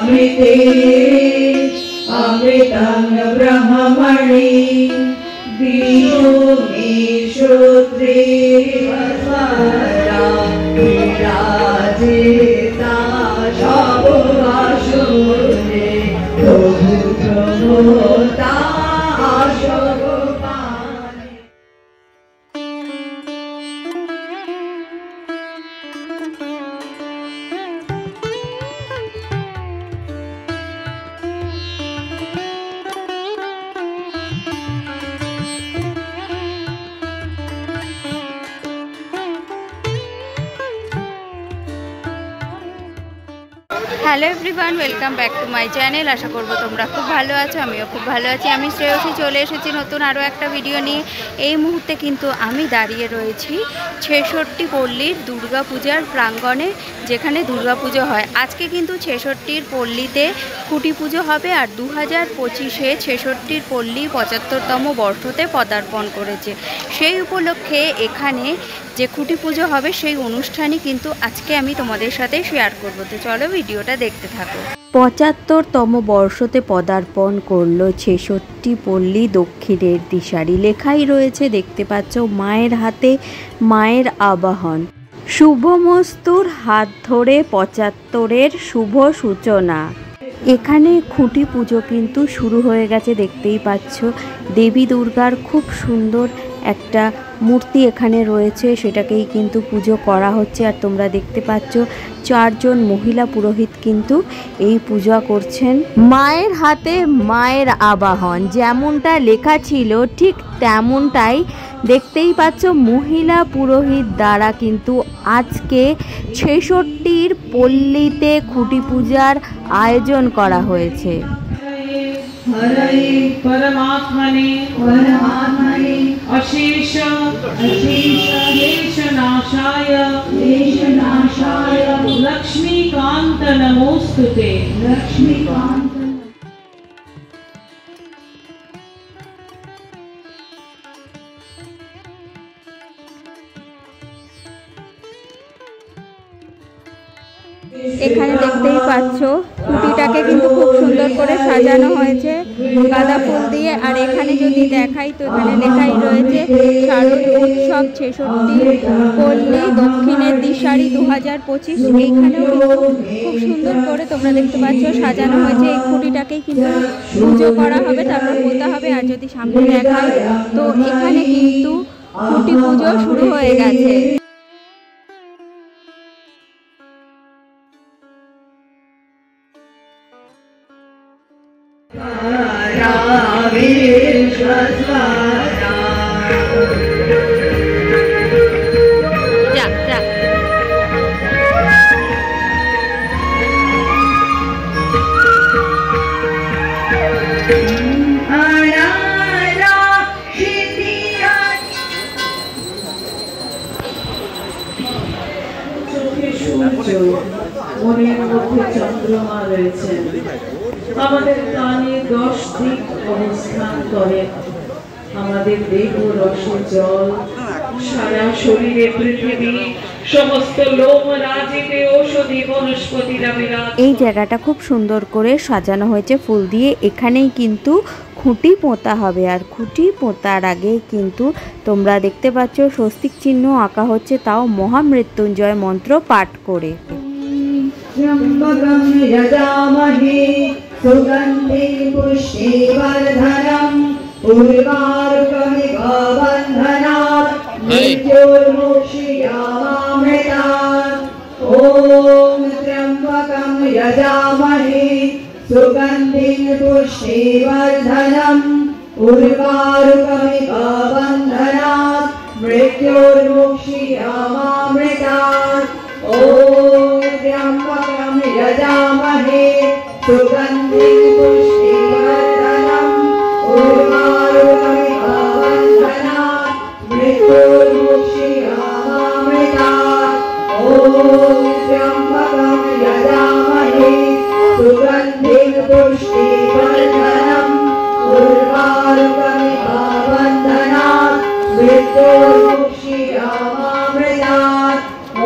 अमृते अमृतं ब्रह्मणि दिशो मे श्रोत्रे विराजिता शोभुवाशुरे प्रभु प्रभुता hello everyone welcome back to my channel. आशा करब তোমরা খুব ভালো আছো, আমিও খুব ভালো আছি। আমি শ্রেয়সী চলে এসেছি নতুন আরও একটা ভিডিও নিয়ে। এই মুহূর্তে কিন্তু আমি দাঁড়িয়ে রয়েছি ৬৬ পল্লীর দুর্গা পূজার প্রাঙ্গণে, যেখানে দুর্গা পুজো হয়। আজকে কিন্তু ৬৬ পল্লীতে খুঁটি পুজো হবে, আর 2025-এ ৬৬ পল্লী ৭৫তম বর্ষতে পদার্পণ করেছে। সেই উপলক্ষে এখানে যে খুঁটি পুজো হবে সেই অনুষ্ঠানই কিন্তু আজকে আমি তোমাদের সাথে শেয়ার করব। তো চলো ভিডিওটা দেখতে থাকো। ৭৫তম বর্ষতে পদার্পণ করলো ৬৬ পল্লী দক্ষিণের দিশারি। লেখাই রয়েছে, দেখতে পাচ্ছ, মায়ের হাতে মায়ের আবাহন। শুভমস্তুর হাত ধরে ৭৫-এর শুভ সূচনা। এখানে খুঁটি পুজো কিন্তু শুরু হয়ে গেছে, দেখতেই পাচ্ছ। দেবী দুর্গার খুব সুন্দর একটা মূর্তি এখানে রয়েছে, সেটাকেই কিন্তু পুজো করা হচ্ছে। আর তোমরা দেখতে পাচ্ছ 4 জন মহিলা পুরোহিত কিন্তু এই পূজা করছেন। মায়ের হাতে মায়ের আবাহন, যেমনটা লেখা ছিল ঠিক তেমনটাই দেখতেই পাচ্ছ মহিলা পুরোহিত দ্বারা কিন্তু আজকে ৬৬ পল্লীতে খুঁটি পূজার আয়োজন করা হয়েছে। हरे परमात्मने परमात्मने अशेष अशेष क्लेशनाशाय क्लेशनाशाय लक्ष्मीकांत नमोस्तुते लक्ष्मीकांत। এখানে দেখতেই পাচ্ছ খুঁটিটাকে কিন্তু খুব সুন্দর করে সাজানো হয়েছে গাঁদা ফুল দিয়ে। আর এখানে যদি দেখাই তো এখানে লেখাই রয়েছে শারদ উৎসব ৬৬ পল্লী দক্ষিণের দিশারি ২০২৫। এইখানেও খুব সুন্দর করে তোমরা দেখতে পাচ্ছ সাজানো হয়েছে। এই খুঁটিটাকেই কিন্তু পুজো করা হবে, তারপর পোতা হবে। আর যদি সামনে দেখাই তো এখানে কিন্তু খুঁটি পুজো শুরু হয়ে গেছে। মনের মধ্যে চন্দ্রমা রয়েছেন, আমাদের কানে 10 দিক অবস্থান করেন, আমাদের দেহ রসে জল, সারা শরীরে পৃথিবী, সমস্ত লোম রাজিতে ঔষধি বনস্পতিরা বিরাজ। এই জায়গাটা খুব সুন্দর করে সাজানো হয়েছে ফুল দিয়ে। এখানেই কিন্তু খুঁটি পোঁতা হবে। আর খুঁটি পোঁতার আগে কিন্তু তোমরা দেখতে পাচ্ছ স্বস্তিক চিহ্ন আঁকা হচ্ছে, তাও মহামৃত্যুঞ্জয় মন্ত্র পাঠ করে। त्र्यम्बकं यजामहे सुगन्धिं पुष्टिवर्धनम् उर्वारुकमिव बन्धनात् मृत्युर्मुक्षीयमामृतात्। ॐ त्र्यम्बकं यजामहे सुगन्धिं पुष्टिवर्धनम् उर्वारुकमिव बन्धनात् मृत्युर्मुक्षीयमामृतात्। ॐ त्र्यम्बकं यजामहे सुगन्धिं पुष्टिवर्धनम् उर्वारुकमिव बन्धनात् मृत्युर्मुक्षीयमामृतात्। ॐ त्र्यम्बकं यजामहे सुगन्धिं पुष्टिवर्धनम् उर्वारुकमिव बन्धनात् मृत्युर्मुक्षीयमामृतात्। ॐ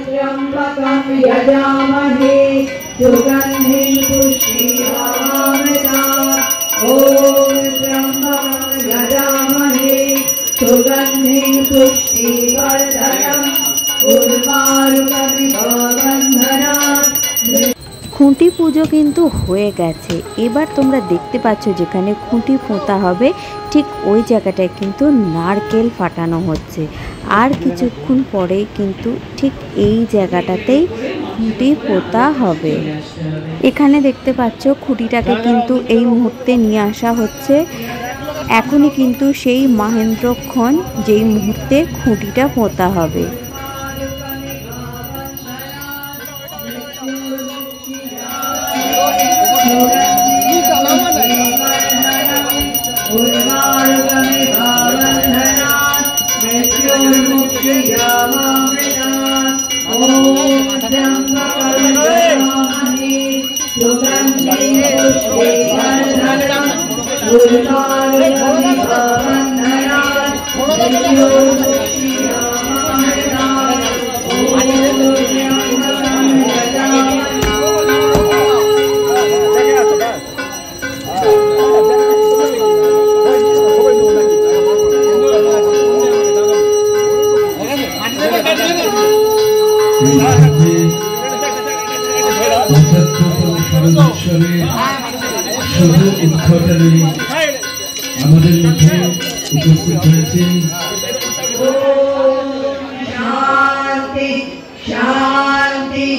त्र्यम्बकं यजामहे सुगन्धिं খুঁটি পুজো কিন্তু হয়ে গেছে। এবার তোমরা দেখতে পাচ্ছ যেখানে খুঁটি পোঁতা হবে ঠিক ওই জায়গাটায় কিন্তু নারকেল ফাটানো হচ্ছে। আর কিছুক্ষণ পরে কিন্তু ঠিক এই জায়গাটাতেই খুঁটি পোঁতা হবে। এখানে দেখতে পাচ্ছ খুঁটিটাকে কিন্তু এই মুহূর্তে নিয়ে আসা হচ্ছে। এখনই কিন্তু সেই মহেন্দ্রক্ষণ যেই মুহূর্তে খুঁটিটা পোঁতা হবে। আমাদের মধ্যে উপস্থিত হয়েছেন শান্তি শান্তি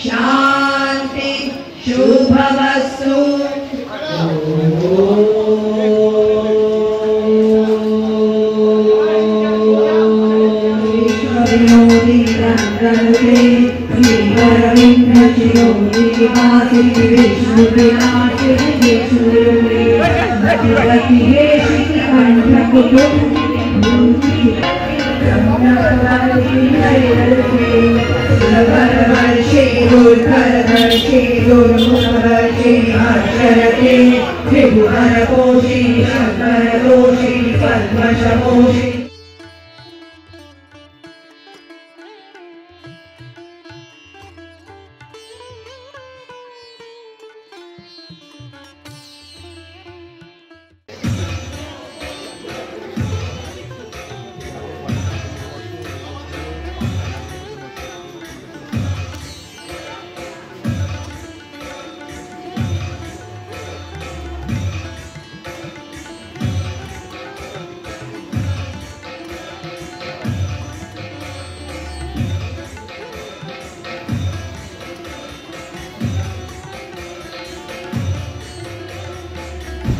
শান্তি শুভমস্তু।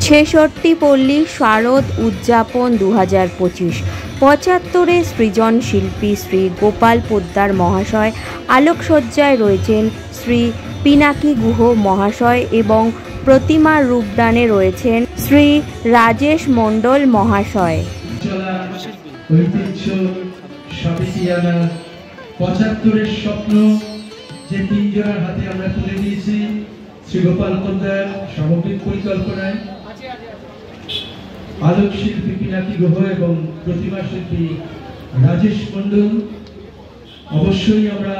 ছেষট্টি পল্লী শারদ উদযাপন 2025। 75-এ সৃজন শিল্পী শ্রী গোপাল পোদ্দার মহাশয়, আলোকসজ্জায় রয়েছেন শ্রী পিনাকি গুহ মহাশয় এবং প্রতিমার রূপদানে রয়েছেন শ্রী রাজেশ মণ্ডল মহাশয়। 75-এর স্বপ্ন যে তিনজনের হাতে আমরা তুলে দিয়েছি শ্রী গোপাল পোদ্দার সামগ্রিক পরিকল্পনায়। আলোক শিল্পী পিনাকি গুহ এবং প্রতিমা শিল্পী রাজেশ মণ্ডল। অবশ্যই আমরা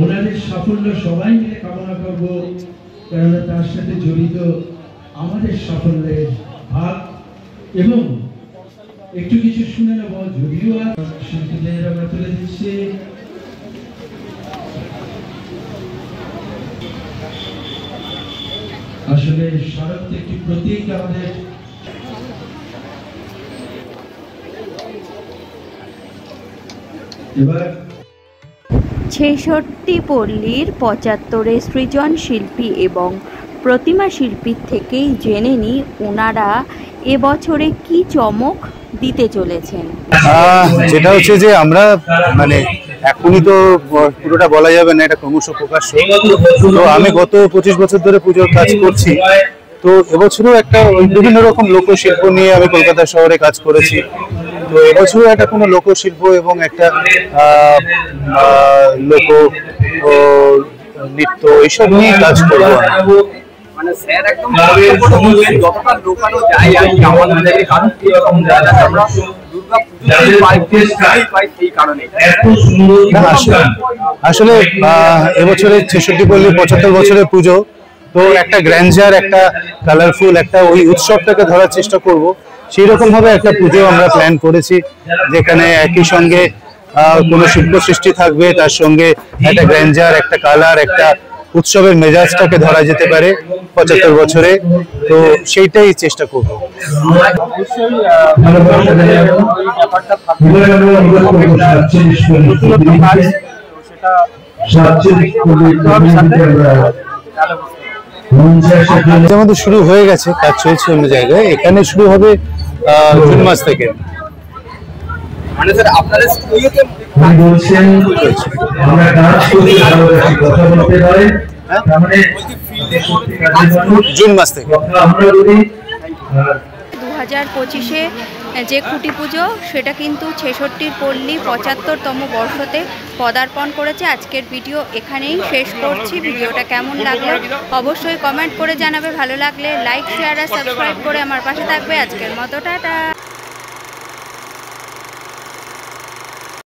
ওনাদের সাফল্য সবাই মিলে কামনা করব, কেননা তার সাথে জড়িত আমাদের সাফল্যের ভাগ। এবং একটু কিছু শুনে নেব, যদিও শিল্পীদের আমরা তুলে দিচ্ছি। আসলে শারদ একটি প্রতীক আমাদের। এবার 66 পল্লীর 75-এ সৃজন শিল্পী এবং প্রতিমা শিল্পীর থেকেই জেনে নিই ওনারা এবছরে কি চমক দিতে চলেছেন। যেটা হচ্ছে যে আমরা মানে এখনই তো পুরোটা বলা যাবে না, এটা ক্রমশ প্রকাশ্য। তো আমি গত 25 বছর ধরে পুজোর কাজ করছি। তো এবছরও একটা বিভিন্ন রকম লোকশিল্প নিয়ে আমি কলকাতা শহরে কাজ করেছি। তো এবছরও একটা কোনো লোকশিল্প এবং একটা লোক নৃত্য এইসব নিয়ে কাজ করবো। মানে স্যার একদম যতটা লোকানো যায় আর কি আমাদের কারণ আমরা আসলে এবছরে 66 পল্লী 75 বছরের পুজো, তো একটা গ্র্যান্ডার, একটা কালারফুল একটা ওই উৎসবটাকে ধরার চেষ্টা করব। সেই রকম ভাবে একটা পুজো আমরা প্ল্যান করেছি, যেখানে একই সঙ্গে কোনো শিল্প সৃষ্টি থাকবে, তার সঙ্গে একটা গ্র্যান্ডার, একটা কালার, একটা উৎসবের মেজাজটাকে ধরা যেতে পারে 75 বছরে। তো সেইটাই চেষ্টা করব। আমাদের শুরু হয়ে গেছে, কাজ চলছে অন্য জায়গায়, এখানে শুরু হবে জুন মাস থেকে। মানে স্যার আপনাদের স্টুডিওতে বলছেন আমরা কাজ করতে কথা বলতে পারে, তার মানে জুন মাস থেকে আমরা যদি 2025-এ যে খুঁটি পুজো সেটা কিন্তু 66র পল্লী 75তম বর্ষতে পদার্পণ করেছে। আজকের ভিডিও এখানেই শেষ করছি। ভিডিওটা কেমন লাগলো অবশ্যই কমেন্ট করে জানাবে, ভালো লাগলে লাইক শেয়ার আর সাবস্ক্রাইব করে আমার পাশে থাকবে। আজকের মতো টাটা।